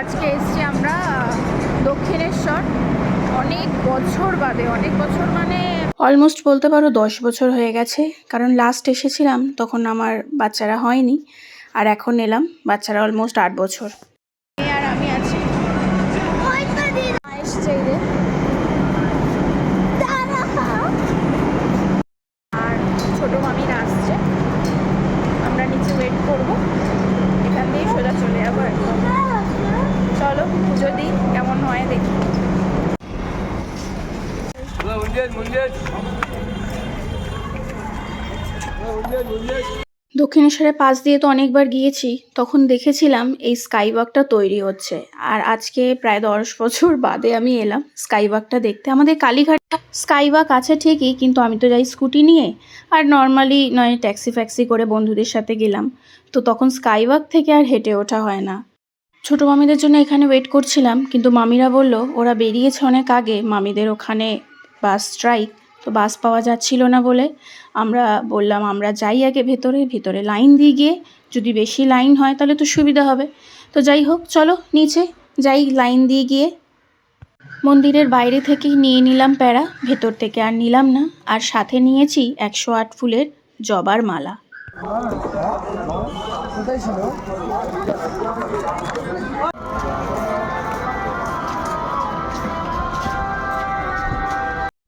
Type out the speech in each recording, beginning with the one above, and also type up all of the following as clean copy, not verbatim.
আজকে এসছি আমরা দক্ষিণেশ্বর, অনেক বছর বাদে, অনেক বছর মানে অলমোস্ট বলতে পারো 10 বছর হয়ে গেছে। কারণ লাস্ট এসেছিলাম তখন আমার বাচ্চারা হয়নি, আর এখন এলাম বাচ্চারা অলমোস্ট 8 বছর। আর আমি আছি, এসছে আর ছোটো মামিরা আসছে। আমরা নিচে ওয়েট করবো, এখান দিয়ে সোজা চলে যাবো একদম। চলো পুজো দিই, কেমন হয় দেখি। দক্ষিণেশ্বরের পাশ দিয়ে তো অনেকবার গিয়েছি, তখন দেখেছিলাম এই স্কাইওয়াকটা তৈরি হচ্ছে। আর আজকে প্রায় 10 বছর বাদে আমি এলাম স্কাইওয়াকটা দেখতে। আমাদের কালীঘাট স্কাইওয়াক আছে ঠিকই, কিন্তু আমি তো যাই স্কুটি নিয়ে, আর নর্মালি নয় ট্যাক্সি ফ্যাক্সি করে বন্ধুদের সাথে গেলাম, তো তখন স্কাইওয়াক থেকে আর হেঁটে ওঠা হয় না। ছোটো মামিদের জন্য এখানে ওয়েট করছিলাম, কিন্তু মামিরা বলল ওরা বেরিয়েছে অনেক আগে, মামিদের ওখানে বাস স্ট্রাইক, তো বাস পাওয়া যাচ্ছিল না বলে আমরা বললাম আমরা যাই আগে ভেতরে লাইন দিয়ে গিয়ে, যদি বেশি লাইন হয় তাহলে তো সুবিধা হবে। তো যাই হোক, চলো নিচে যাই লাইন দিয়ে গিয়ে। মন্দিরের বাইরে থেকেই নিয়ে নিলাম প্যারা, ভেতর থেকে আর নিলাম না। আর সাথে নিয়েছি 108 ফুলের জবার মালা।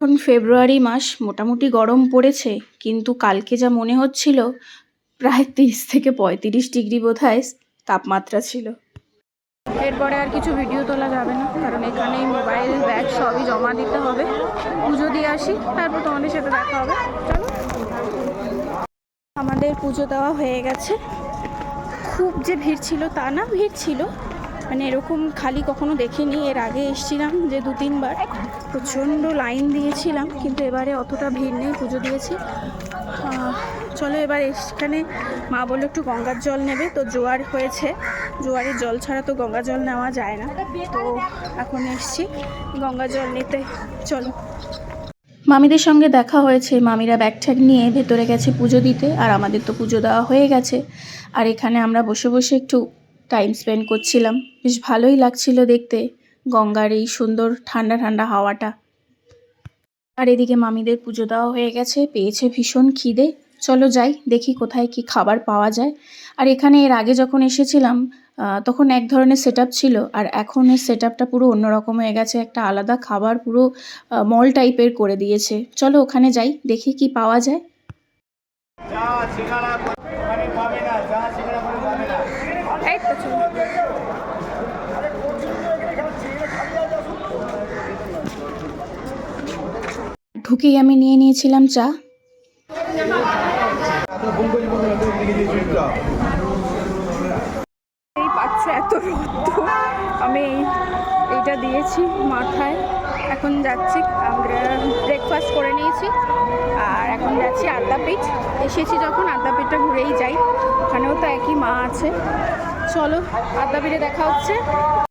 এখন ফেব্রুয়ারি মাস, মোটামুটি গরম পড়েছে, কিন্তু কালকে যা মনে হচ্ছিল প্রায় 30 থেকে 35 ডিগ্রি বোধহয় তাপমাত্রা ছিল। এরপরে আর কিছু ভিডিও তোলা যাবে না, কারণ এখানেই মোবাইল ব্যাগ সবই জমা দিতে হবে। পুজো দিয়ে আসি, তারপর তোমাদের সাথে দেখা হবে। চলো, আমাদের পুজো দেওয়া হয়ে গেছে। খুব যে ভিড় ছিল তা না, ভিড় ছিল, মানে এরকম খালি কখনো দেখিনি। এর আগে এসেছিলাম যে 2-3 বার, প্রচণ্ড লাইন দিয়েছিলাম, কিন্তু এবারে অতটা ভিড় নেই, পুজো দিয়েছি। চলো এবার এখানে মা বললো একটু গঙ্গার জল নেবে, তো জোয়ার হয়েছে, জোয়ারের জল ছাড়া তো গঙ্গা জল নেওয়া যায় না, তো এখন এসছি গঙ্গা জল নিতে। চলো, মামিদের সঙ্গে দেখা হয়েছে, মামিরা ব্যাগ ঠ্যাগ নিয়ে ভেতরে গেছে পুজো দিতে, আর আমাদের তো পুজো দেওয়া হয়ে গেছে। আর এখানে আমরা বসে বসে একটু টাইম স্পেন্ড করছিলাম, বেশ ভালোই লাগছিল দেখতে গঙ্গার এই সুন্দর ঠান্ডা ঠান্ডা হাওয়াটা। আর এদিকে মামিদের পুজো দেওয়া হয়ে গেছে, পেয়েছে ভীষণ খিদে। চলো যাই দেখি কোথায় কি খাবার পাওয়া যায়। আর এখানে এর আগে যখন এসেছিলাম তখন এক ধরনের সেট ছিল, আর এখন এই সেট আপটা পুরো অন্যরকম হয়ে গেছে, একটা আলাদা খাবার পুরো মল টাইপের করে দিয়েছে। চলো ওখানে যাই দেখি কি পাওয়া যায়। ঢুকেই আমি নিয়ে নিয়েছিলাম চা। এই পাচ্ছ এত রোদ, আমি এইটা দিয়েছি মাথায়। এখন যাচ্ছি, আমরা ব্রেকফাস্ট করে নিয়েছি, আর এখন যাচ্ছি আদ্যাপীঠ। এসেছি যখন আদ্যাপীঠটা ঘুরেই যাই, ওখানেও তো একই মা আছে। চলো আদ্যাপীঠে দেখা হচ্ছে।